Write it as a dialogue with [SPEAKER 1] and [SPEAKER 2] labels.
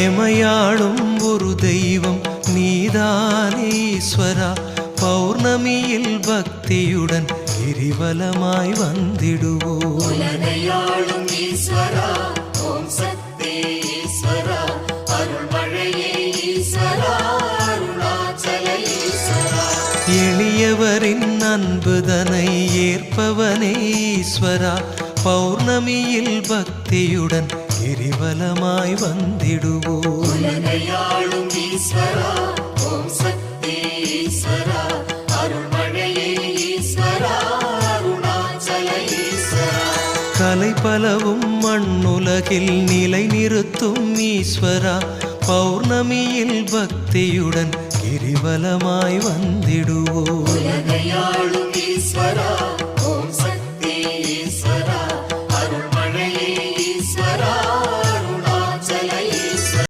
[SPEAKER 1] எமையாளும் ஒரு தெய்வம் நீதானே ஈஸ்வரா. பௌர்ணமியில் பக்தியுடன் கிரிவலமாய் வந்திடுவோம்.
[SPEAKER 2] உலகையாளும் ஈஸ்வரா, ஓம் சக்தி ஈஸ்வரா, அருள்மழையே ஈஸ்வரா, அருணாச்சல ஈஸ்வரா.
[SPEAKER 1] எளியவரின் அன்புதனை ஏற்பவனே ஈஸ்வரா. பௌர்ணமியில் பக்தியுடன் கிரிவலமாய் வந்திடுவோம்.
[SPEAKER 2] உலகையாளும் ஈஸ்வரா, ஓம் சக்தி ஈஸ்வரா, அருள்மழையே ஈஸ்வரா, அருணாச்சல ஈஸ்வரா.
[SPEAKER 1] கலை பலவும் மண்ணுலகில் நிலை நிறுத்தும் ஈஸ்வரா. பௌர்ணமியில் பக்தியுடன் கிரிவலமாய் வந்திடுவோம்.
[SPEAKER 2] உலகையாளும் ஈஸ்வரா,